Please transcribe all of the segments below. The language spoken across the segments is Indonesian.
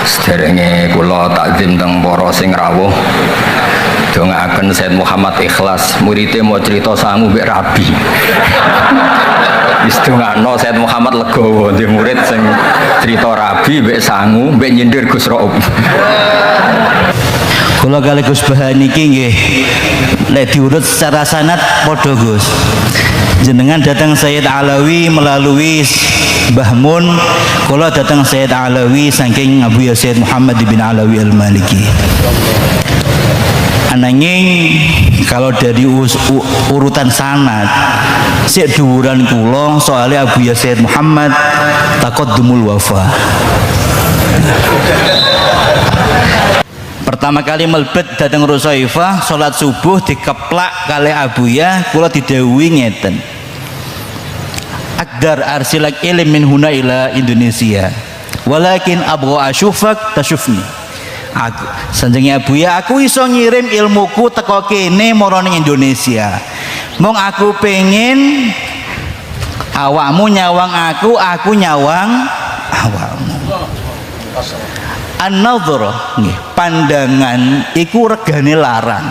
Sederenge kula takzim teng para sing rawuh dongaaken Said Muhammad Ikhlas muridé mau cerita sangu mbek rabi. Wis dongakno Said Muhammad legowo di murid sing cerita rabi mbek sangu mbek nyindir Gus Raub. Kula kali Gus Bahan niki nggih nek diurut secara sanad padha Gus. Jenengan datang Sayyid Alawi melalui Mbah Mun, kula datang Sayyid Alawi saking Abu Sayyid Muhammad bin Alawi Al-Maliki. Ananging kalau dari urutan sanad sik dhuwuran kula soalnya Abu Sayyid Muhammad taqaddumul wafa. Pertama kali melbet datang Rusaifah salat subuh dikeplak kali Abuya kula didhawuhi ngeten. Akdar arsilak ilim min huna ila Indonesia. Walakin abgha asyufak tasyufni. Aku sanjenge Abuya aku iso ngirim ilmuku teko kene marang Indonesia. Mong aku pengen awakmu nyawang aku nyawang awakmu. An-nadhra nggih pandangan iku regane larang.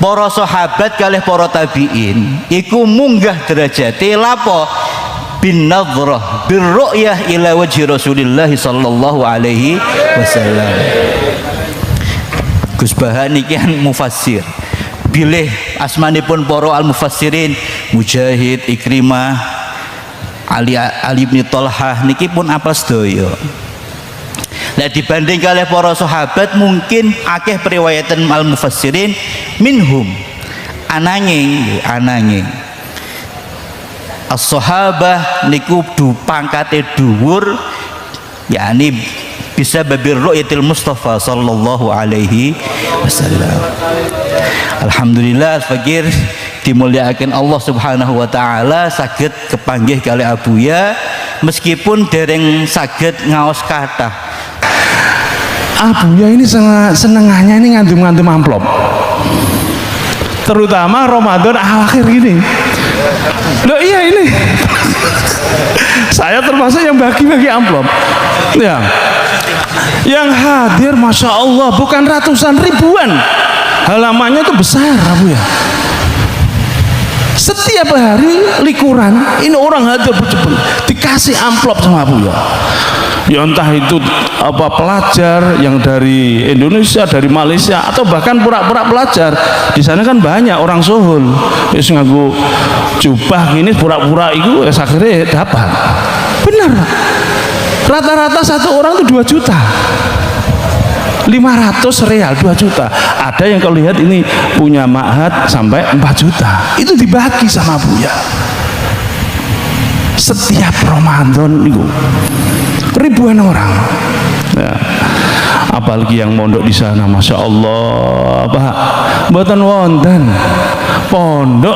Para sahabat kalih para tabi'in iku munggah derajate lapo bin nadhrah bir ru'yah ila wajhi Rasulillah sallallahu alaihi wasallam. Gus Bahan niki mufassir. Bilih asmanipun para al mufassirin Mujahid, Ikrimah, Ali bin Thalhah niki pun apa sedaya. Nah dibanding kalih para sahabat mungkin akeh periwayatan al mufassirin minhum ananging as-sahabah niku pangkate dhuwur yakni bisa babir ru'yatil Mustafa sallallahu alaihi wasallam. Alhamdulillah al-fakir dimuliakan Allah subhanahu wa ta'ala saged kepanggih kali Abuya meskipun dereng saged ngaos kathah. Abuya ini senengannya ini ngantum-ngantum amplop, terutama Ramadan akhir gini. Loh iya ini saya termasuk yang bagi-bagi amplop ya. Yang hadir Masya Allah bukan ratusan ribuan, halamannya itu besar Abuya. Setiap hari likuran ini orang hadir berjebel dikasih amplop sama Abuya. Ya entah itu apa pelajar yang dari Indonesia, dari Malaysia atau bahkan pura-pura pelajar. Di sana kan banyak orang Sohul. Wis nganggo jubah ini pura-pura itu akhirnya dapat. Benar. Rata-rata satu orang itu 2 juta. 500 real 2 juta. Ada yang kalau lihat ini punya ma'had sampai 4 juta. Itu dibagi sama Buya. Setiap Ramadan itu ribuan orang ya. Apalagi yang mondok di sana Masya Allah Pak mboten wonten pondok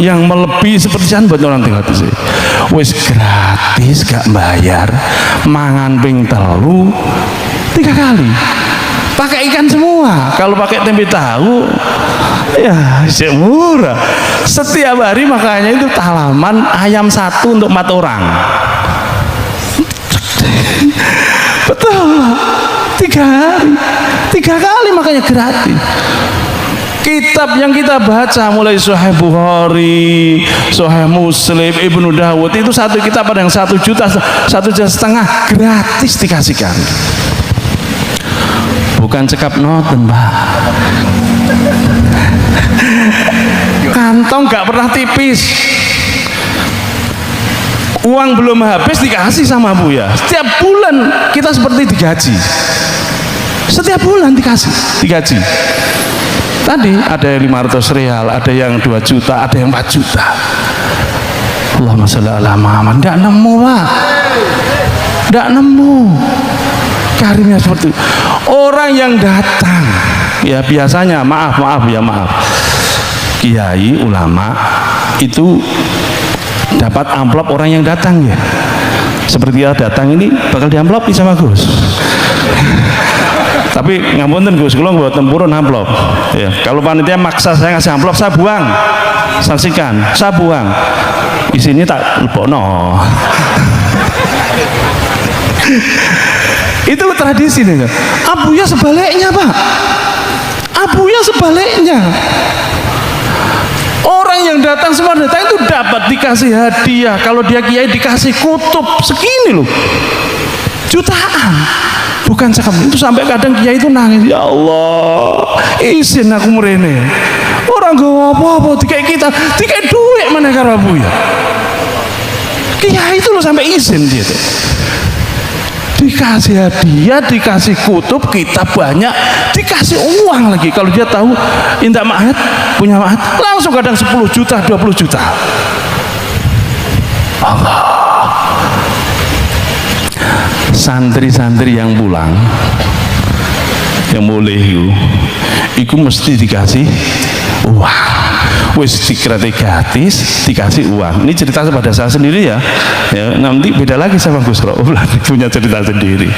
yang melebihi seperti sana buat orang tinggal di sini wis gratis gak bayar mangan ping telu 3 kali pakai ikan semua kalau pakai tempe tahu ya murah setiap hari makanya itu halaman ayam 1 untuk 4 orang. Betul 3 hari 3 kali makanya gratis. Kitab yang kita baca mulai Sahih Bukhari, Sahih Muslim, Ibnu Dawud itu satu kitab ada yang 1 juta 1,5 juta gratis dikasihkan. Bukan cekap noten Pak. Kantong gak pernah tipis. Uang belum habis dikasih sama Buya. Setiap bulan kita seperti digaji. Setiap bulan digaji. Tadi ada yang 500 real, ada yang 2 juta, ada yang 4 juta. Allahumma sholli ala Muhammad. Tidak nemu Pak. Tidak nemu. Karimnya seperti itu. Orang yang datang, ya biasanya maaf ya maaf. Kiai ulama itu dapat amplop orang yang datang ya. Seperti dia datang ini bakal diamplopi sama Gus. Tapi ngapunten Gus, kula buat tempurun amplop. Ya, kalau panitia maksa saya ngasih amplop, saya buang. Saksikan, saya buang. Isinya tak lebokno. Itu tradisi nih. Abuya sebaliknya, Pak. Abuya sebaliknya. Orang yang datang semua datang itu dapat dikasih hadiah. Kalau dia kiai dikasih kutub segini loh, jutaan, bukan sekali. Itu sampai kadang kiai itu nangis, ya Allah, izin aku merene. Orang gak apa-apa, dikai kita, dikai duit mana karo Abuya. Kiai itu loh sampai izin dia tuh. Dikasih hadiah, dikasih kutub, kitab banyak, dikasih uang lagi. Kalau dia tahu indah ma'had, punya ma'had, langsung kadang 10 juta, 20 juta. Allah. Santri-santri yang pulang, yang mulai itu mesti dikasih uang. Wis dikreti gratis, dikasih uang. Ini cerita pada saya sendiri ya. Nanti beda lagi sama Gus Rauf, punya cerita sendiri.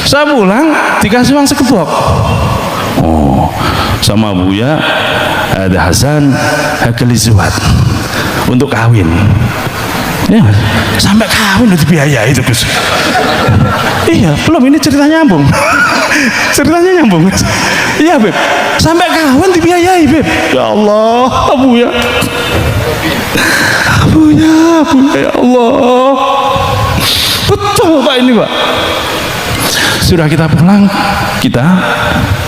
Saya pulang dikasih uang sekepok. Oh, sama Buya ada Hasan Hakelizuat untuk kawin. Ya, sampai kawin udah biaya itu Gus. Iya, belum ini ceritanya nyambung. Ceritanya nyambung. Iya Beb, sampai kawin dibiayai Beb. Ya Allah, Abuya. Abuya, ya Allah. Betul Pak ini Pak. Sudah kita pulang, kita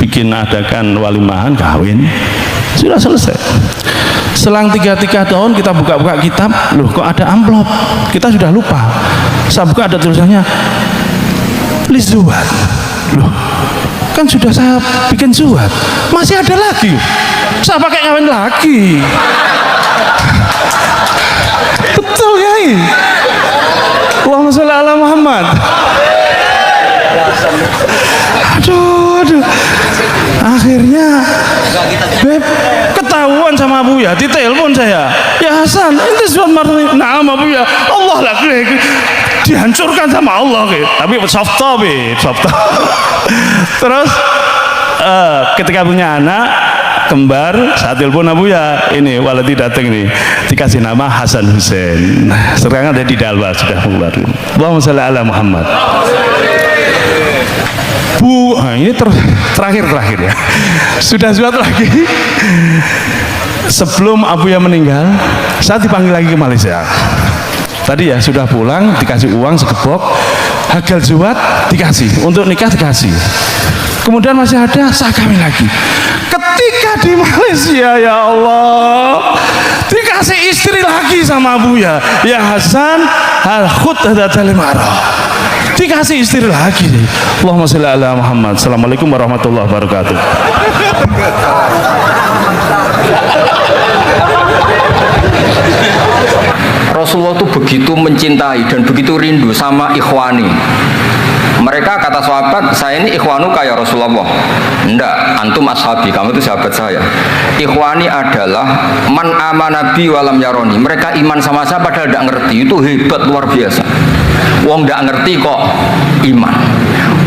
bikin adakan walimahan kawin. Sudah selesai. Selang 3 tahun kita buka-buka kitab, loh kok ada amplop, kita sudah lupa. Saya buka ada tulisannya Lizuat, loh kan sudah saya bikin zuat, masih ada lagi, saya pakai kawin lagi. Betul ya ini. Allahumma sholli ala Muhammad. Aduh. Akhirnya Beb ketahuan sama Abuya, ditelepon saya, ya Hasan ini surat marni, nah Abuya, Allah lah dihancurkan sama Allah tapi soft. Terus ketika punya anak kembar, saat telepon Abuya, ini waladi datang nih, dikasih nama Hasan Hussein. Sekarang ada di Dalwa sudah keluar. Allahumma sholli ala Muhammad. Bu, nah ini terakhir ya. Sudah suatu lagi. Sebelum Abuya meninggal, saya dipanggil lagi ke Malaysia. Tadi ya sudah pulang, dikasih uang sekepok, hagel zuat dikasih, untuk nikah dikasih. Kemudian masih ada, saya kawin lagi. Ketika di Malaysia, ya Allah, dikasih istri lagi sama Abuya, ya Hasan al-khud hadatalmarah. Dikasih istri lagi nih. Allahumma sholli ala Muhammad. Assalamualaikum warahmatullahi wabarakatuh. Rasulullah itu begitu mencintai dan begitu rindu sama ikhwani. Mereka kata sahabat, saya ini ikhwanu kayak Rasulullah. Enggak, antum ashabi, kamu itu sahabat saya. Ikhwani adalah man amanabi walam yaroni. Mereka iman sama saya padahal tidak ngerti. Itu hebat luar biasa. Wong tidak ngerti kok iman.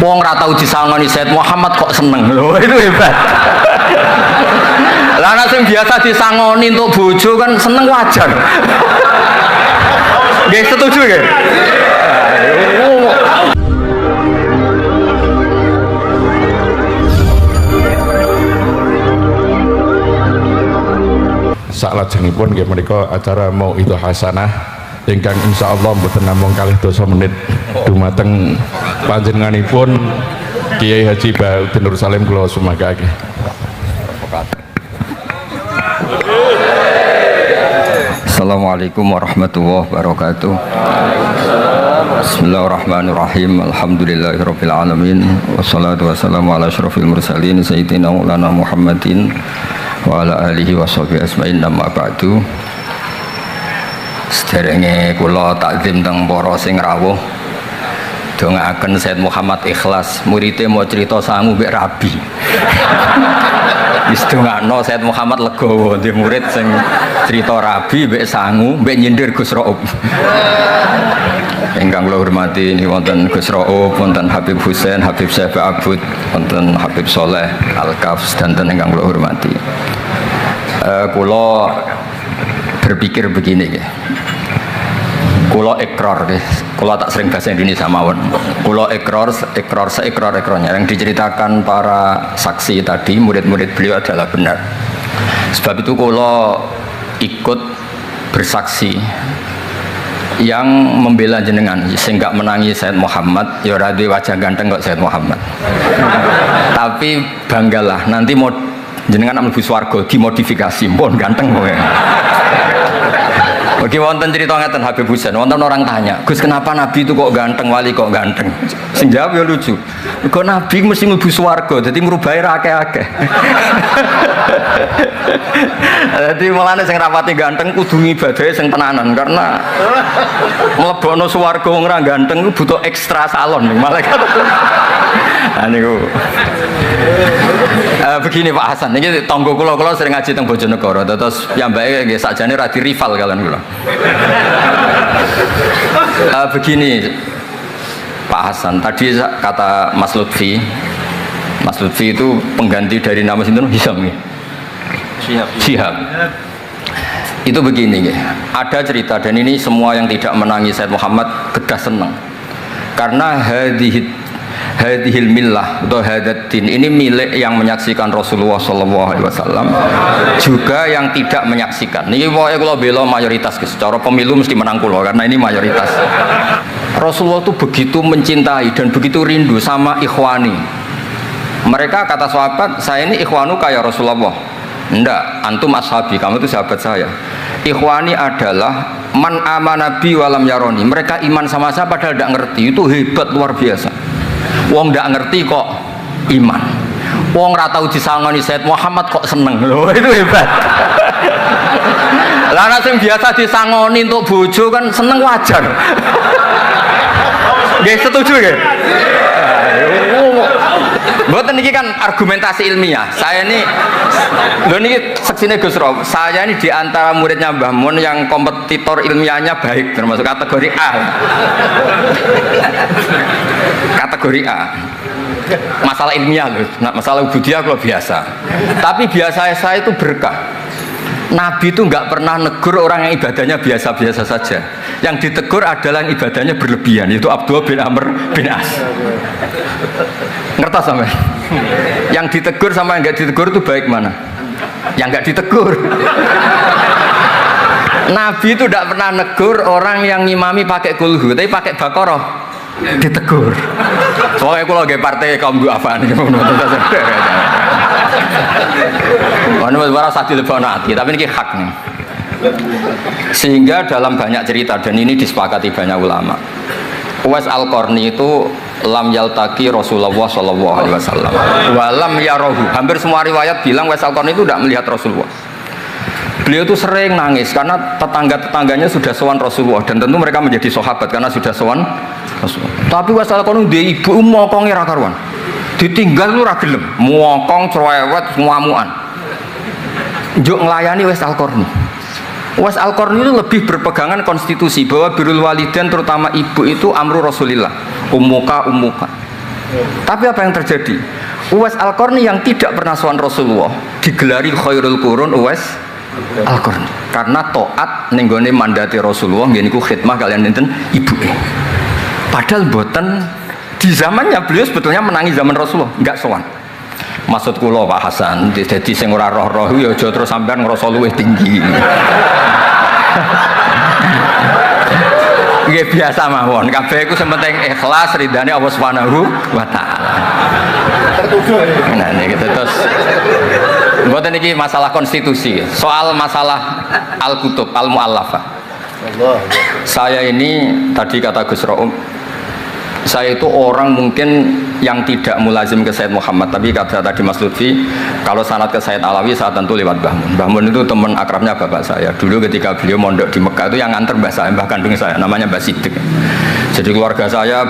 Wong ora tau disangoni Sayyid Muhammad kok seneng. Loh, itu hebat. Lah nek sing biasa disangoni untuk bojo kan seneng wajar. Nggih, setuju nggih? Salajengipun nggih menika acara mau itu hasanah ingkang insyaallah mboten namung kalih dosa menit dumateng panjenenganipun Kiai Haji Bahuddin Nur Salim kula sumanggaake. Assalamualaikum warahmatullahi wabarakatuh. Bismillahirrahmanirrahim. Alhamdulillahirabbil alamin. Wassalatu wassalamu ala asyrofil mursalin sayyidina Maulana Muhammadin wa ala alihi washabihi asma'in, amma ba'du. Sederenge kula takzim teng para sing rawuh, dongaaken Sayyid Muhammad ikhlas, muridé mau cerita sangu mbek rabi. Wis dongakno Sayyid Muhammad legowo, ndek murid sing cerita rabi mbek sangu mbek nyindir Gus Rauf. Ingkang kula hormati niki wonten Gus Rauf, wonten Habib Husain, Habib Syekh Abud, wonten Habib Soleh Al-Kafs, dan ingkang kula hormati. Kula berpikir begini ya. Kulo ikrar, kulo tak sering bahasa Indonesia mawon. Kulo seikrar-ikrarnya yang diceritakan para saksi tadi, murid-murid beliau adalah benar. Sebab itu kulo ikut bersaksi yang membela jenengan sehingga menangi Sayyid Muhammad. Ya ora duwe wajah ganteng kok Sayyid Muhammad. Tapi banggalah nanti mau jenengan mlebu swarga dimodifikasi, pun ganteng kowe. Oke, wonten cerita ngeten Habib Husain, wonten orang tanya, Gus kenapa Nabi itu kok ganteng, wali kok ganteng? Sing jawab ya lucu. Kok Nabi mesti mlebu swarga, dadi ngrubahi ra akeh-akeh. Dadi mulane sing rapati ganteng kudu ngibadahe sing tenanan karena mlebokno swarga wong ra ganteng ku butuh ekstra salon nih malaikat. Nah niku. Begini Pak Hasan, ini tonggo kula sering ngaji teng Bojonegoro, terus piyambake nggih sakjane ra di rival kalian kula. Begini Pak Hasan, tadi kata Mas Lutfi itu pengganti dari nama sinten Hisam ya? Syihab. Itu begini ya, ada cerita dan ini semua yang tidak menangi Sayyid Muhammad kedah senang karena hadhil millah atau hadatin ini milik yang menyaksikan Rasulullah SAW juga yang tidak menyaksikan. Ini pokoknya kalau bela mayoritas secara pemilu mesti menang kulo karena ini mayoritas. Rasulullah itu begitu mencintai dan begitu rindu sama ikhwani. Mereka kata sahabat, saya ini ikhwanu kayak Rasulullah. Enggak, antum ashabi, kamu itu sahabat saya. Ikhwani adalah man amanabi walam yaroni. Mereka iman sama saya padahal tidak ngerti. Itu hebat luar biasa. Wong ndak ngerti kok iman. Wong ra tau disangoni Sayyid Muhammad kok seneng. Loh, itu hebat. Lah nek sing biasa disangoni untuk bojo kan seneng wajar. Nggih setuju nggih? Mboten niki kan argumentasi ilmiah. Saya ini lho niki seksine Gus Rob. Saya ini di antara muridnya Mbah Mun yang kompetitor ilmiahnya baik, termasuk kategori A. Kategori A. Masalah ilmiah loh, masalah ubudiyah kalau biasa. Tapi biasa saya itu berkah. Nabi itu nggak pernah negur orang yang ibadahnya biasa-biasa saja. Yang ditegur adalah yang ibadahnya berlebihan, yaitu Abdullah bin Amr bin As. Ngertos sampai? Yang ditegur sama yang nggak ditegur itu baik mana? Yang nggak ditegur. Nabi itu tidak pernah negur orang yang ngimami pakai kulhu, tapi pakai bakoroh ditegur. Soalnya aku lagi partai kaum du'afa nih. Mana suara sati lebih nanti, tapi ini hak nih. Sehingga dalam banyak cerita dan ini disepakati banyak ulama, Uwais Al-Qarni itu lam yaltaki Rasulullah Shallallahu Alaihi Wasallam, walam yarohu. Hampir semua riwayat bilang Uwais Al-Qarni itu tidak melihat Rasulullah. Beliau itu sering nangis karena tetangga-tetangganya sudah sowan Rasulullah dan tentu mereka menjadi sahabat karena sudah sowan Rasulullah. Tapi Uwais Al-Qarni dia ibu mokong ra karuan. Ditinggal lu ra gelem, mokong cerewet ngamuan. Njuk nglayani Uwais Al-Qarni. Uwais Al-Qarni itu lebih berpegangan konstitusi bahwa birrul walidain terutama ibu itu amru Rasulillah, ummuka. Tapi apa yang terjadi? Uwais Al-Qarni yang tidak pernah sowan Rasulullah digelari khairul qurun Uwais Al-Qarni karena taat ning gone mandate Rasulullah nggih niku khidmah kalian enten ibuke. Padahal boten di zamannya beliau sebetulnya menangi zaman Rasulullah, enggak sowan. Maksud kula Pak Hasan, dadi sing ora roh-roh ya aja terus sampean ngrasa luwih tinggi. Nggih biasa mawon, kabeh iku sing penting ikhlas ridane Allah Subhanahu wa taala. Nah niki terus mboten iki masalah konstitusi, soal masalah al-kutub al-mu'allafah. Saya ini tadi kata Gus Raum, saya itu orang mungkin yang tidak mulazim ke Sayyid Muhammad, tapi kata tadi Mas Lutfi, kalau sanad ke Sayyid Alawi saya tentu lewat Mbah Mun. Mbah Mun itu teman akrabnya bapak saya. Dulu ketika beliau mondok di Mekah itu yang nganter mbah kandung saya, namanya Mbah Sidik. Jadi keluarga saya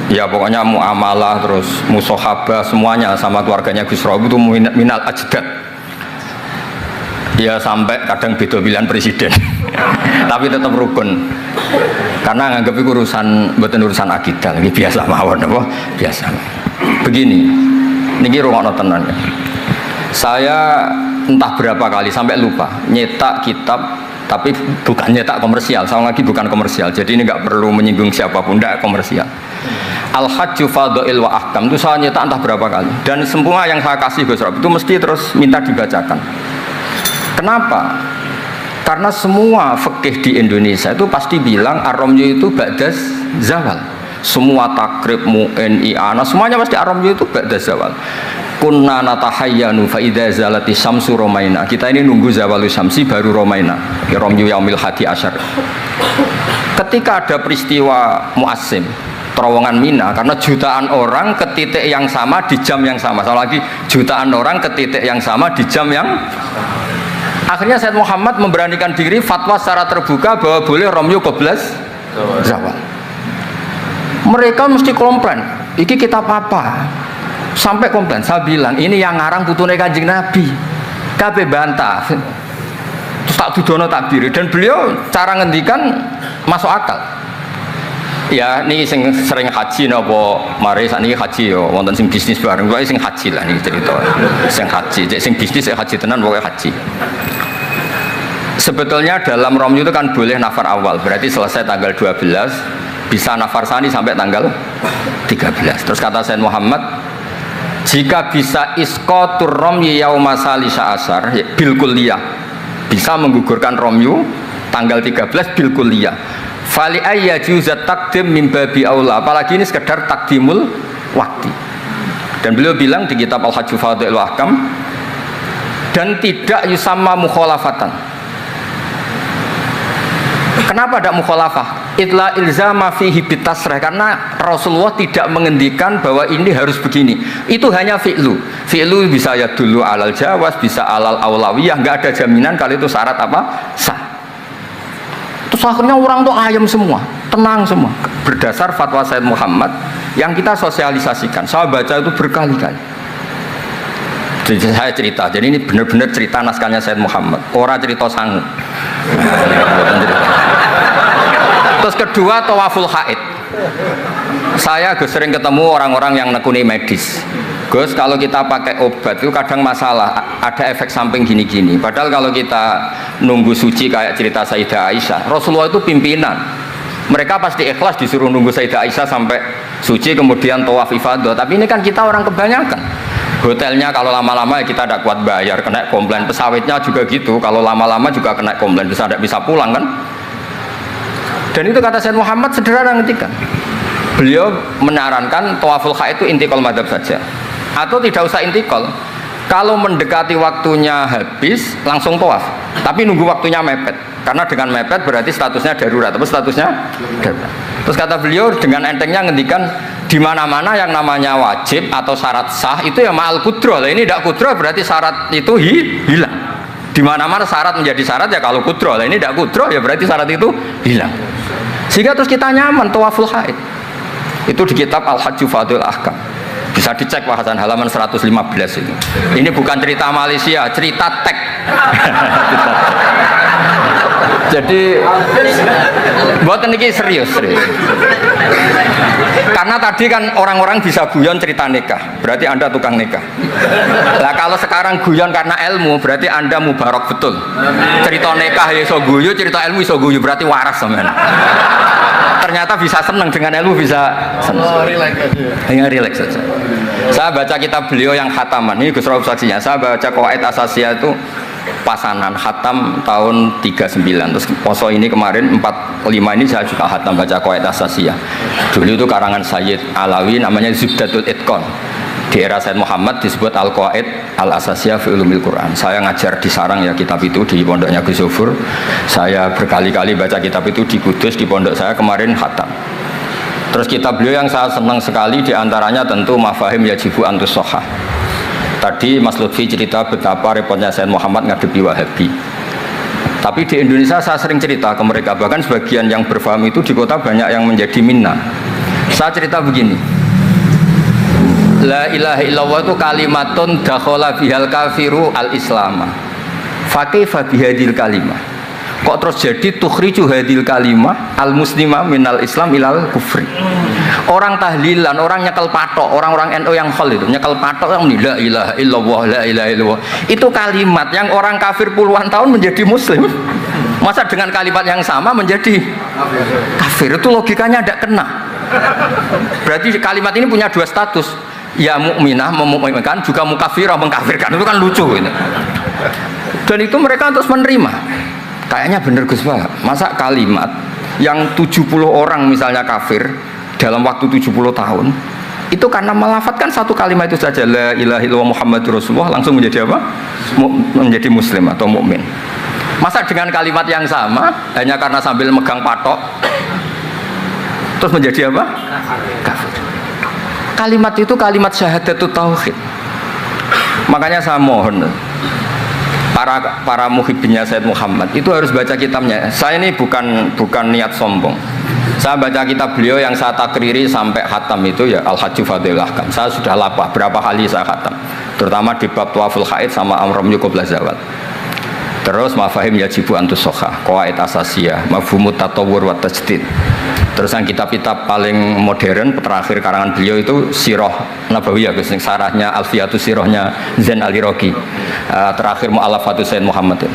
ya pokoknya muamalah terus musohabah semuanya sama keluarganya Gus Raub itu minal ajdad. Ya sampai kadang beda pilihan presiden. Tapi tetap rukun. Karena nganggep itu urusan akidah, ini biasa mawon apa? Biasa. Begini. Niki rungokno tenan ya. Saya entah berapa kali sampai lupa nyetak kitab tapi bukan nyetak komersial, sama lagi bukan komersial, jadi ini nggak perlu menyinggung siapapun, tidak komersial. Al-Hajju Fadha'il wa Ahkam itu saya nyetak entah berapa kali, dan semua yang saya kasih Gus Rob itu mesti terus minta dibacakan. Kenapa? Karena semua fikih di Indonesia itu pasti bilang ar-ramyu itu ba'das zawal. Semua takrib, mu'in, i'ana, semuanya pasti ar-ramyu itu ba'das zawal. Kunna natahayyanu fa idza zalati syamsu romaina. Kita ini nunggu zawalu syamsi baru romaina. Ramyu yaumil hadi asyar. Ketika ada peristiwa mu'assim, terowongan Mina, karena jutaan orang ke titik yang sama di jam yang sama. Soal lagi jutaan orang ke titik yang sama di jam yang akhirnya Said Muhammad memberanikan diri fatwa secara terbuka bahwa boleh Romyu qoblas zawal. Mereka mesti komplain, iki kitab apa? Sampai komplain, saya bilang ini yang ngarang putune Kanjeng Nabi. Kabeh bantah. Terus tak dudono takbir, dan beliau cara ngendikan masuk akal. Ya, ini sing sering haji napa mari sakniki haji yo wonten sing bisnis bareng, pokoke sing haji lah niki cerita. Sing haji, sing bisnis haji tenan pokoke haji. Sebetulnya dalam Romyu itu kan boleh nafar awal, berarti selesai tanggal 12, bisa nafar sani sampai tanggal 13. Terus kata Sayyid Muhammad, jika bisa isqatur Romyu yauma salisa asar bil kulliyah, bisa menggugurkan Romyu tanggal 13 bil kulliyah. Fali ayya juzat takdim min babi aula, apalagi ini sekedar takdimul waktu. Dan beliau bilang di kitab Al-Hajju Fadha'il wa Ahkam, dan tidak yusamma mukhalafatan. Kenapa ada mukhalafah? Itla ilzama fihi bitasrih, karena Rasulullah tidak mengendikan bahwa ini harus begini. Itu hanya fi'lu. Fi'lu bisa ya dulu alal jawaz, bisa alal aulawiyah, nggak ada jaminan kalau itu syarat apa? Sah. Terus akhirnya orang tuh ayam semua, tenang semua, berdasar fatwa Sayyid Muhammad yang kita sosialisasikan. Saya baca itu berkali-kali. Jadi saya cerita, jadi ini benar-benar cerita naskahnya Sayyid Muhammad, orang cerita sangu. Terus kedua, tawaful haid. Saya sering ketemu orang-orang yang nekuni medis. Gus, kalau kita pakai obat itu kadang masalah, ada efek samping gini-gini. Padahal kalau kita nunggu suci kayak cerita Sayyidah Aisyah, Rasulullah itu pimpinan. Mereka pasti ikhlas disuruh nunggu Sayyidah Aisyah sampai suci kemudian tawaf ifadah. Tapi ini kan kita orang kebanyakan. Hotelnya kalau lama-lama ya kita tidak kuat bayar, kena komplain. Pesawatnya juga gitu, kalau lama-lama juga kena komplain, tidak bisa pulang kan. Dan itu kata Sayyid Muhammad sederhana ngertikan. Beliau menyarankan tawaful haid itu intikal madhab saja, atau tidak usah intikal. Kalau mendekati waktunya habis langsung tawaf, tapi nunggu waktunya mepet, karena dengan mepet berarti statusnya darurat, tapi statusnya darurat. Terus kata beliau dengan entengnya ngendikan, di mana-mana yang namanya wajib atau syarat sah itu ya ma'al kudroh. Lah ini tidak kudroh berarti syarat itu hilang. Di mana-mana syarat menjadi syarat ya kalau kudroh. Lah ini tidak kudroh ya berarti syarat itu hilang. Sehingga terus kita nyaman tawaful haid. Itu di kitab Al-Hajju Fadha'il Ahkam. Bisa dicek bahasan halaman 115 itu. Ini bukan cerita Malaysia, cerita tek. Jadi buatan ini serius. Karena tadi kan orang-orang bisa guyon cerita nikah, berarti Anda tukang nikah. Lah kalau sekarang guyon karena ilmu, berarti Anda mubarak betul. Cerita nikah ya iso guyu, cerita ilmu iso guyu, berarti waras sampean. Ternyata bisa senang dengan ilmu, bisa senang. Hanya relax saja. Saya baca kitab beliau yang khataman, ini Gus Rauf saksinya. Saya baca Qawaid Asasiyah itu pasanan khatam tahun 39. Terus poso ini kemarin 45 ini saya juga khatam baca Qawaid Asasiyah. Dulu itu karangan Sayyid Alawi namanya Zubdatul Itqan. Di era Sayyid Muhammad disebut Al-Qawaid Al-Asasiyah fi Ulumil Quran. Saya ngajar di Sarang ya kitab itu di pondoknya Gus Zufur. Saya berkali-kali baca kitab itu di Kudus di pondok saya kemarin khatam. Terus kitab beliau yang saya senang sekali diantaranya tentu Mafahim Yajibu Antus Sohah. Tadi Mas Lutfi cerita betapa repotnya Sayyid Muhammad ngadepi Wahabi. Tapi di Indonesia saya sering cerita ke mereka, bahkan sebagian yang berfaham itu di kota banyak yang menjadi minna. Saya cerita begini, la ilaha illallah itu kalimatun dakhala bihal kafiru al-islama fakaifa bihadil kalimah. Kok terus jadi tukhriju hadil kalimah al-muslimah minal islam ilal kufri. Orang tahlilan, orang nyekel patok, orang-orang NU yang khol itu nyekel patok yang la ilaha illallah, la ilaha illallah. Itu kalimat yang orang kafir puluhan tahun menjadi muslim. Masa dengan kalimat yang sama menjadi kafir? Itu logikanya tidak kena. Berarti kalimat ini punya dua status. Ya mukminah memukminkan, juga mukafirah mengkafirkan. Itu kan lucu gitu. Dan itu mereka terus menerima. Kayaknya bener Gus Pak. Masa kalimat yang 70 orang misalnya kafir dalam waktu 70 tahun itu karena melafatkan satu kalimat itu saja, la ilaha illallah Muhammadur Rasulullah, langsung menjadi apa? Menjadi muslim atau mukmin. Masa dengan kalimat yang sama hanya karena sambil megang patok terus menjadi apa? Kafir. Kalimat itu kalimat syahadatut tauhid. Makanya saya mohon para muhibbinnya Sayyid Muhammad itu harus baca kitabnya. Saya ini bukan niat sombong. Saya baca kitab beliau yang saya takriri sampai khatam itu ya Al-Hajju Fadhilul Ahkam. Saya sudah lapah berapa kali saya khatam. Terutama di bab Tawaful Haid sama Amram Yukub Lazawat. Terus mafahim yajibu antus sokhah, qawaid asasiyah, mafhumut tatawur wa tajdid. Terus yang kitab-kitab paling modern terakhir karangan beliau itu Sirah Nabawiyah, sarahnya Alfiyatus Sirahnya Zain Al-Iraqi, terakhir Mu'alafatus Sayyid Muhammad.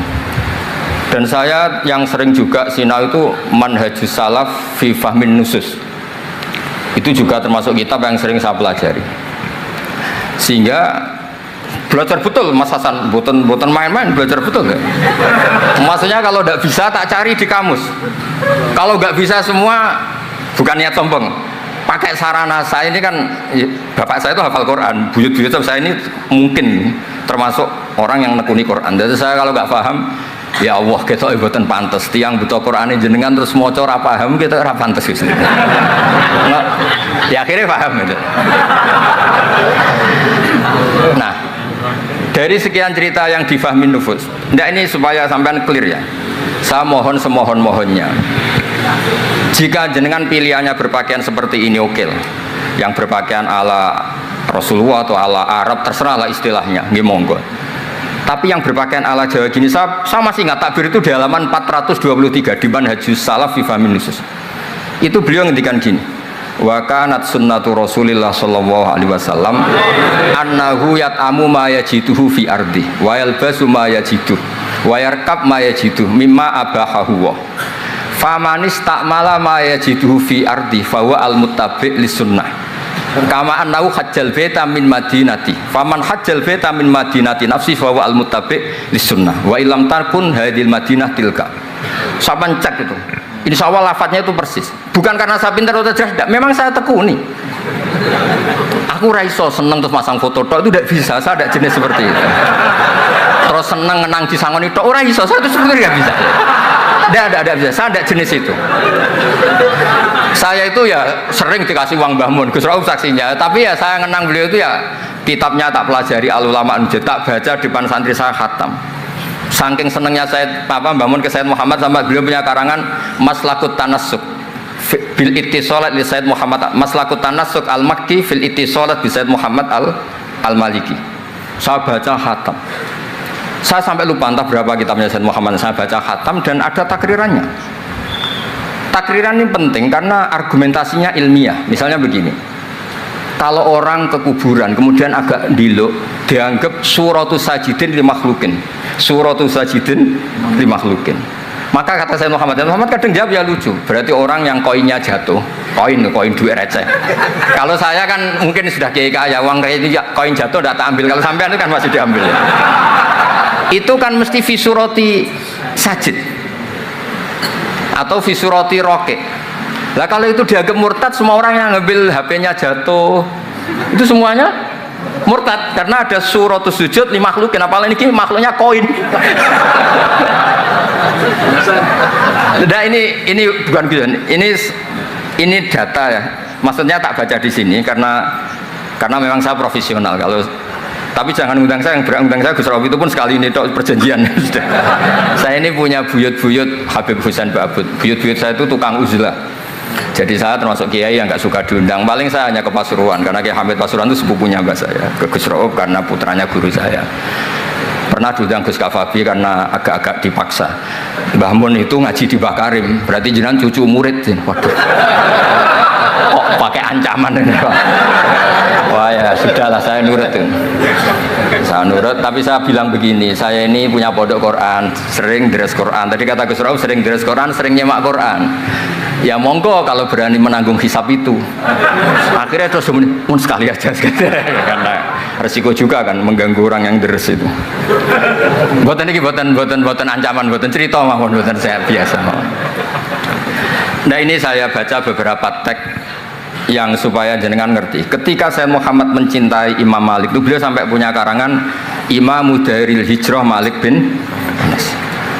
Dan saya yang sering juga sinau itu Manhajus Salaf fi Fahmin Nusus. Itu juga termasuk kitab yang sering saya pelajari. Sehingga belajar betul Mas Hasan, boten main-main, belajar betul ya. Maksudnya kalau tidak bisa tak cari di kamus. Kalau nggak bisa semua, bukan niat sombong. Pakai sarana saya ini kan, bapak saya itu hafal Quran, buyut-buyut saya ini mungkin termasuk orang yang nekuni Quran. Jadi saya kalau nggak paham, ya Allah kita ibadah pantas. Tiang butuh Quran ini jenengan terus mau ora paham kita ora pantas gitu. Ya akhirnya paham itu. Nah, dari sekian cerita yang difahami nufus, ini supaya sampean clear ya. Saya mohon semohon-mohonnya, jika jenengan pilihannya berpakaian seperti ini oke lah. Yang berpakaian ala Rasulullah atau ala Arab terserahlah istilahnya, nggih monggo. Tapi yang berpakaian ala Jawa gini, saya masih ingat takbir itu di halaman 423 di Manhajus Salaf fi Fahmin Nusus. Itu beliau ngendikan gini, wa kanat sunnatu Rasulillah sallallahu alaihi wasallam annahu yat'amu ma yajiduhu fi ardi wa yalbasu ma yajiduhu wa yarkab ma yajiduhu mimma abahahu wa famanis ta'mala ma yajiduhu fi ardi fahuwa al-muttabi' lis-sunnah kama annahu hajjal baita min madinati faman hajjal baita min madinati nafsi fahuwa al-muttabi' lis-sunnah wa ilam tarkun hadil madinah tilka. Saban cek itu, insya Allah lafadznya itu persis. Bukan karena saya pintar atau cerdas, memang saya tekuni. Aku raiso seneng terus masang foto tok itu tidak bisa, saya tidak jenis seperti itu. Terus seneng ngenang di sangoni tok ora iso, saya itu sebenarnya nggak bisa. Tidak bisa, saya tidak jenis itu. Saya itu ya sering dikasih uang Mbah Mun, Gus Rauf saksinya. Tapi ya saya ngenang beliau itu ya kitabnya tak pelajari Al Ulama Nujud, tak baca depan santri saya khatam. Saking senengnya saya Mbah Mun ke Sayyid Muhammad sampai beliau punya karangan Maslakut Tanassuk bil ittisalat li Sayyid Muhammad, Maslakut Tanassuk al-Makki fil ittisalat bi Sayyid Muhammad al-Maliki. Saya baca khatam. Saya sampai lupa entah berapa kitabnya Sayyid Muhammad, saya baca khatam dan ada takrirannya. Takriran ini penting karena argumentasinya ilmiah. Misalnya begini, kalau orang ke kuburan kemudian agak diluk, dianggap suratus sajidin li makhlukin, suratus sajidin li makhlukin. Maka kata Sayyid Muhammad kadang jawab ya lucu, berarti orang yang koinnya jatuh, koin duit receh. Kalau saya kan mungkin sudah kaya, uang kayak itu koin jatuh tidak tak ambil, kalau sampean itu kan masih diambil ya. Itu kan mesti fisuroti sajid atau fisuroti roke. Lah kalau itu dianggap murtad, semua orang yang ngambil HP-nya jatuh itu semuanya murtad karena ada suratus sujud li makhlukin, apalagi ini makhluknya koin. Nah ini bukan gitu, ini data ya. Maksudnya tak baca di sini karena memang saya profesional. Tapi jangan undang saya, yang berundang saya Gus Rauf itu pun sekali ini tok perjanjian. Saya ini punya buyut-buyut Habib Husain Ba'bud. Buyut-buyut saya itu tukang uzlah. Jadi saya termasuk kiai yang nggak suka diundang. Paling saya hanya ke Pasuruan karena Kiai Hamid Pasuruan itu sepupunya mbak saya. Ke Gus Rauf karena putranya guru saya. Pernah diundang Gus Kafabi karena agak-agak dipaksa. Mbah Mun itu ngaji di Bakarim, berarti jenengan cucu murid. Waduh. Kok pakai ancaman ini Pak? Wah ya sudahlah, saya nurut tuh. Saya nurut, tapi saya bilang begini, saya ini punya pondok Quran, sering deres Quran. Tadi kata Gus Rauf sering deres Quran, sering nyemak Quran. Ya monggo kalau berani menanggung hisab itu. Akhirnya terus mun sekali aja karena resiko juga kan mengganggu orang yang deres itu. Boten iki boten ancaman, boten cerita mawon, boten saya biasa mawon. Nah ini saya baca beberapa teks yang supaya jenengan ngerti. Ketika Sayyid Muhammad mencintai Imam Malik itu beliau sampai punya karangan Imam Daril Hijrah Malik bin Anas.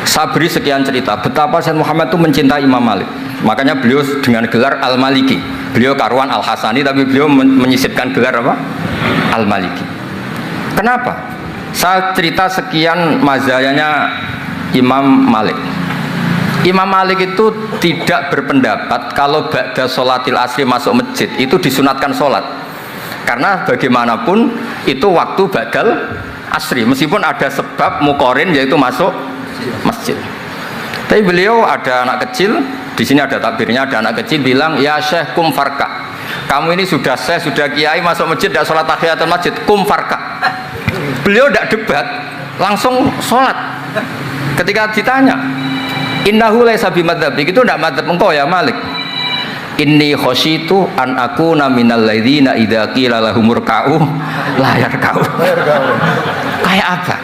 Saya beri sekian cerita betapa Sayyid Muhammad itu mencintai Imam Malik. Makanya beliau dengan gelar Al-Maliki. Beliau karuan Al-Hasani tapi beliau menyisipkan gelar apa? Al-Maliki. Kenapa? Saya cerita sekian mazhayanya Imam Malik. Imam Malik itu tidak berpendapat kalau ba'da sholatil asri masuk masjid itu disunatkan sholat. Karena bagaimanapun itu waktu ba'dal asri meskipun ada sebab mukorin yaitu masuk masjid. Tapi beliau ada anak kecil, di sini ada takbirnya, ada anak kecil bilang, ya Syekh kum farka. Kamu ini sudah Syekh, sudah kiai masuk masjid tidak sholat tahiyatul masjid, kum farka. Beliau tidak debat, langsung sholat. Ketika ditanya, innahu laisa bimadzhabik, itu tidak madzhab engkau ya Malik. Inni khosyitu an akuna minal ladzina idza qila lahum ruk'u la yarka'u. Kayak apa?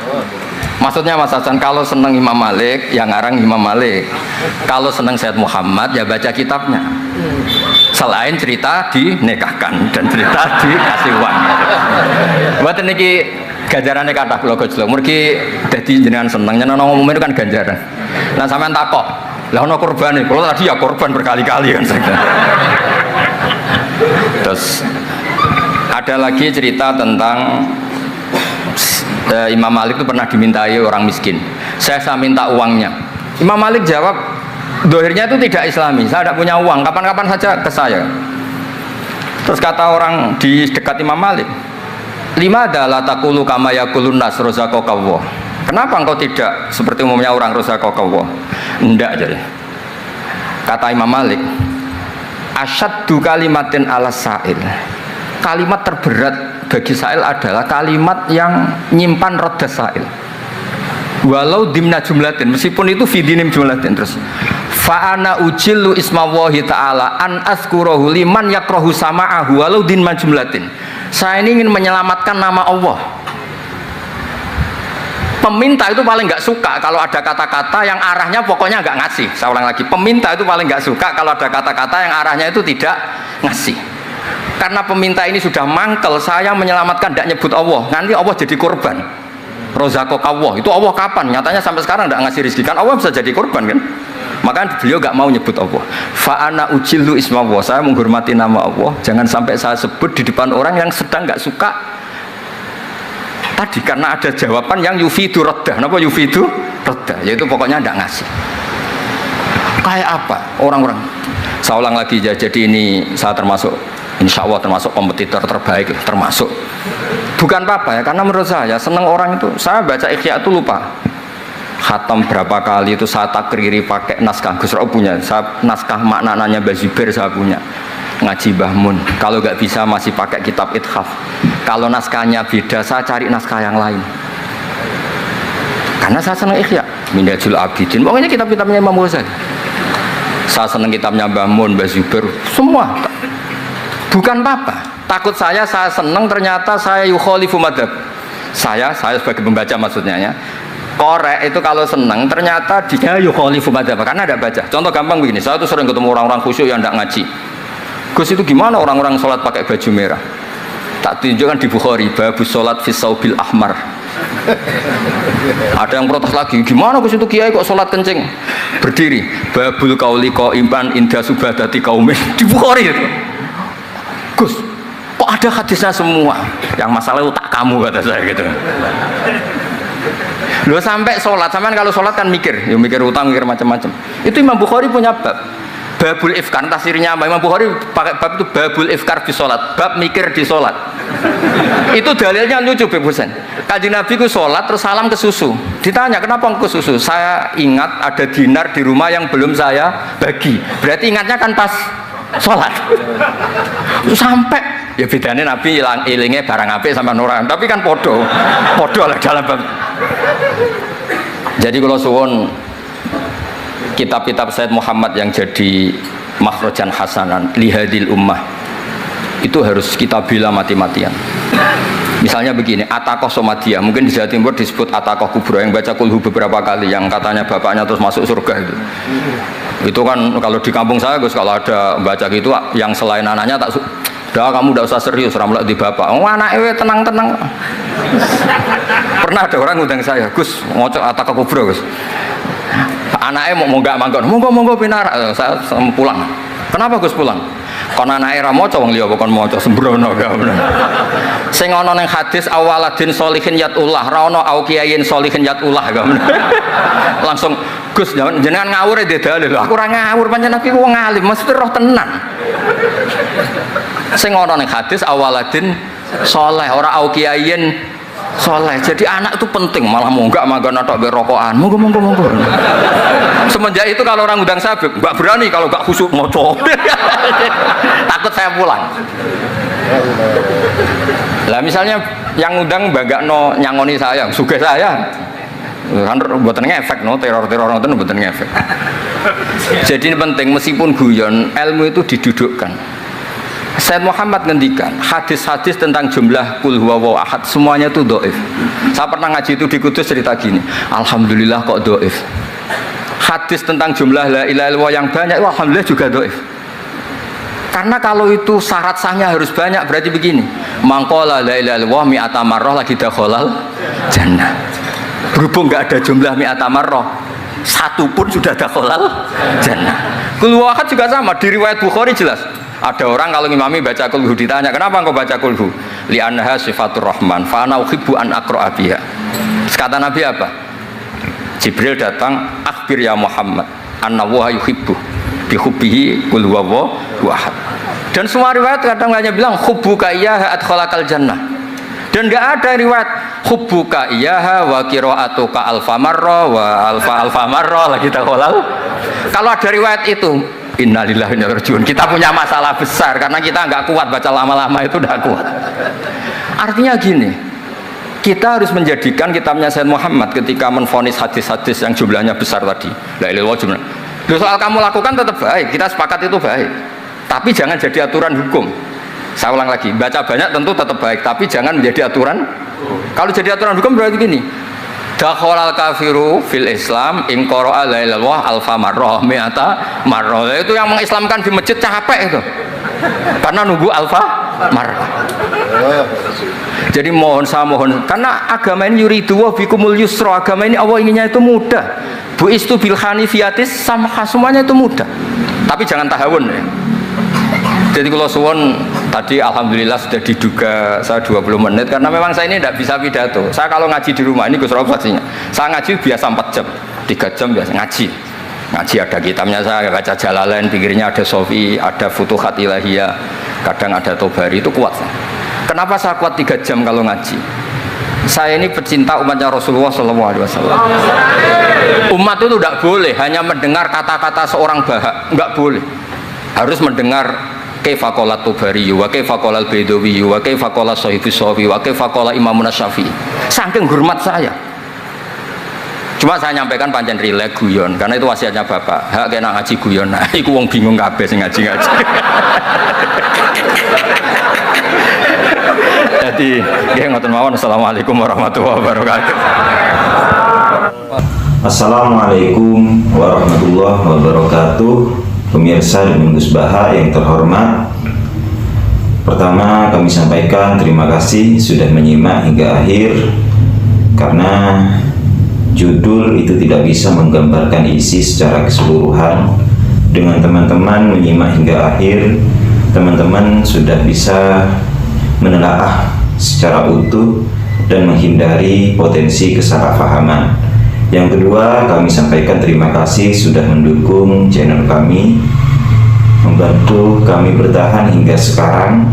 Maksudnya Mas Hasan, kalau seneng Imam Malik, yang ngarang Imam Malik. Kalau seneng Sayyid Muhammad, ya baca kitabnya. Selain cerita dinikahkan dan cerita dikasih uang. Buat niki ganjarannya kata kula Gojlo. Mergi dadi jenengan seneng, nyeneng ngomong itu kan ganjaran. Nah sampean takok, lah ono korbane. Kalau tadi ya korban berkali-kali kan. Terus ada lagi cerita tentang Imam Malik itu pernah dimintai orang miskin. Saya minta uangnya. Imam Malik jawab, dohirnya itu tidak Islami. Saya tidak punya uang. Kapan-kapan saja ke saya. Terus kata orang di dekat Imam Malik, lima adalah takulu kama yakulun nas rozaqakallah. Kenapa engkau tidak seperti umumnya orang rozaqakallah? Enggak jadi. Kata Imam Malik, asyaddu kalimatin ala sa'il. Kalimat terberat bagi sa'il adalah kalimat yang nyimpan roda sa'il. Walau dimna jumlatin, meskipun itu fidinim jumlatin. Terus fa'ana ujillu ismawahi ta'ala an azkurahu liman yakrohu sama'ahu walau dimna jumlatin. Saya ini ingin menyelamatkan nama Allah. Peminta itu paling nggak suka kalau ada kata-kata yang arahnya pokoknya nggak ngasih. Saya ulang lagi, peminta itu paling nggak suka kalau ada kata-kata yang arahnya itu tidak ngasih. Karena peminta ini sudah mangkel, saya menyelamatkan tidak nyebut Allah, nanti Allah jadi korban. Rozaqakallah, itu Allah kapan? Nyatanya sampai sekarang tidak ngasih rezeki, kan Allah bisa jadi korban kan? Maka beliau nggak mau nyebut Allah. Fa'ana ujillu ismawah, saya menghormati nama Allah, jangan sampai saya sebut di depan orang yang sedang nggak suka. Tadi karena ada jawaban yang yufidu raddah. Kenapa yufidu raddah? Yaitu pokoknya tidak ngasih. Kayak apa orang-orang? Saya ulang lagi, jadi ini saya termasuk, insya Allah termasuk kompetitor terbaik, termasuk. Bukan apa ya, karena menurut saya senang orang itu. Saya baca Ikhya itu lupa khatam berapa kali itu saya takriri pakai naskah. Gus Rauf punya, saya naskah maknanya Mbah Zubair saya punya. Ngaji Mbah Mun, kalau nggak bisa masih pakai kitab Ithaf. Kalau naskahnya beda, saya cari naskah yang lain. Karena saya senang Ikhya, Minhajul Abidin, pokoknya kitab-kitabnya Imam Ghazali. Saya senang kitabnya Mbah Mun, Mbah Zubair, semua. Bukan apa-apa. Takut saya senang ternyata saya yukhalifu madhab. Saya sebagai pembaca maksudnya ya. Korek itu kalau senang ternyata dia yukhalifu madhab karena tidak baca. Contoh gampang begini, saya tuh sering ketemu orang-orang khusyuk yang tidak ngaji. Gus itu gimana orang-orang sholat pakai baju merah? Tak tunjukkan di Bukhari, babus sholat fis saubil ahmar. Ada yang protes lagi, gimana Gus itu kiai kok sholat kencing berdiri? Babul kauli qaiman inda subadati qaumin. Di Bukhari itu. Gus, kok ada hadisnya semua? Yang masalah itu tak kamu kata saya gitu. Loh sampai sholat, sampai kalau sholat kan mikir, ya mikir utang, mikir macam-macam. Itu Imam Bukhari punya bab. Babul ifkar, tafsirnya Imam Bukhari pakai bab itu babul ifkar di sholat, bab mikir di sholat. Itu dalilnya lucu Beb Husain. Kanjeng Nabi ku sholat terus salam ke susu. Ditanya kenapa ke susu? Saya ingat ada dinar di rumah yang belum saya bagi. Berarti ingatnya kan pas sholat. Sampai Ya bedanya Nabi ilingnya barang apik sama orang, tapi kan podo lah dalam bab. Jadi kalau suwon kitab-kitab Sayyid Muhammad yang jadi makhrajan hasanan lihadil ummah itu harus kita bela mati-matian. Misalnya begini, Atakoh Somadiyah, mungkin di Jawa Timur disebut Atakoh Kubro, yang baca kulhu beberapa kali, yang katanya bapaknya terus masuk surga itu. Itu kan kalau di kampung saya Gus, kalau ada baca gitu yang selain anaknya tak udah kamu udah usah serius ramlah di bapak. Oh anaknya tenang-tenang. Pernah ada orang ngundang saya, Gus, ngocok Atakoh Kubro Gus. Anaknya mau nggak manggon, monggo pinara, saya pulang. Kenapa Gus pulang? Karena anaknya ra maca wong liya bukan maca sembrono gak bener. Sing ana ning hadis awaladin sholihin yatullah, ra ono au kiyayin sholihin yatullah gak bener. Langsung Gus jenengan ngawur e dalil. Aku ora ngawur pancen aku wong alim, mesti roh tenan. Sing ana ning hadis awaladin sholeh, ora au kiyayin soleh. Jadi anak itu penting, malah mau enggak makan atau berokokan, monggo. Semenjak itu kalau orang undang saya enggak berani kalau enggak khusyuk moco. Takut saya pulang. Lah misalnya yang undang bagakno nyangoni saya, sugih saya. Kan mboten ngefek no, teror-teror ngoten mboten ngefek. Jadi ini penting, meskipun guyon, ilmu itu didudukkan. Sayyid Muhammad ngendikan hadis-hadis tentang jumlah kul huwallahu ahad semuanya itu dhaif. Saya pernah ngaji itu di Kudus cerita gini, alhamdulillah kok dhaif. Hadis tentang jumlah la ilaha illallah yang banyak, alhamdulillah juga dhaif. Karena kalau itu syarat sahnya harus banyak, berarti begini, mangqala la ilaha illallah mi'ata marrah lagi dakhalal jannah. Berhubung enggak ada jumlah mi'ata marrah, satu pun sudah dakhalal jannah. Kul huwallahu ahad juga sama, di riwayat Bukhari jelas. Ada orang kalau ngimami baca kulhu ditanya, kenapa engkau baca kulhu? Li'annaha sifatur rahman, fa ana uhibbu an aqra'a biha. Kata Nabi apa? Jibril datang, akhbir ya Muhammad, anna wa yuhibbu bi hubbihi qul huwallahu ahad. Dan semua riwayat kadang hanya bilang hubbuka iyyaha adkhalakal jannah. Dan enggak ada riwayat hubbuka iyyaha wa qira'atuka alfa marra wa alfa marra lagi dakhalal. Kalau ada riwayat itu innalillahi wa inna ilaihi raji'un, kita punya masalah besar karena kita nggak kuat baca lama-lama itu udah kuat. Artinya gini, kita harus menjadikan kitabnya Sayyid Muhammad ketika menvonis hadis-hadis yang jumlahnya besar tadi, la ilaha illallah jumlah. Soal kamu lakukan tetap baik, kita sepakat itu baik, tapi jangan jadi aturan hukum. Saya ulang lagi, baca banyak tentu tetap baik, tapi jangan menjadi aturan. Kalau jadi aturan hukum berarti gini, dakhalal kafiru fil Islam in qara'a la ilaha illallah alfa marrah mi'ata marrah. Itu yang mengislamkan di masjid capek itu. Karena nunggu alfa marrah. Jadi saya mohon karena agama ini yuridu wa bikumul yusra, agama ini Allah inginnya itu mudah. Buistu bil hanifiyatis samha, semuanya itu mudah. Tapi jangan tahawun ya. Jadi kalau suwon tadi alhamdulillah sudah diduga saya 20 menit karena memang saya ini tidak bisa pidato. Saya kalau ngaji di rumah ini Gus Rob pastinya. Saya ngaji biasa 4 jam, 3 jam biasa ngaji. Ngaji ada kitabnya saya baca Jalalain, pinggirnya ada Sofi, ada Futuhat Ilahiyah, kadang ada Tobari, itu kuat. Kenapa saya kuat 3 jam kalau ngaji? Saya ini pecinta umatnya Rasulullah SAW. Umat itu tidak boleh hanya mendengar kata-kata seorang bahak, enggak boleh. Harus mendengar kaifa qala Tobari wa kaifa qala Al-Baidawi wa kaifa qala Shahifus Shafi wa kaifa qala Imam Nasyafi. Saking hormat saya. Cuma saya nyampaikan pancen rileks guyon karena itu wasiatnya Bapak. Hak kena ngaji guyon. Nah, iku wong bingung kabeh sing ngaji-ngaji. Jadi, nggih ngoten mawon. Assalamualaikum warahmatullahi wabarakatuh. Assalamualaikum warahmatullahi wabarakatuh. Pemirsa dan Gus Baha yang terhormat, pertama kami sampaikan terima kasih sudah menyimak hingga akhir, karena judul itu tidak bisa menggambarkan isi secara keseluruhan. Dengan teman-teman menyimak hingga akhir, teman-teman sudah bisa menelaah secara utuh dan menghindari potensi kesalahpahaman. Yang kedua, kami sampaikan terima kasih sudah mendukung channel kami, membantu kami bertahan hingga sekarang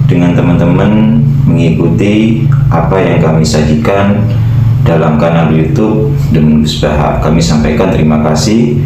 dengan teman-teman mengikuti apa yang kami sajikan dalam kanal YouTube dan Gus Baha. Kami sampaikan terima kasih.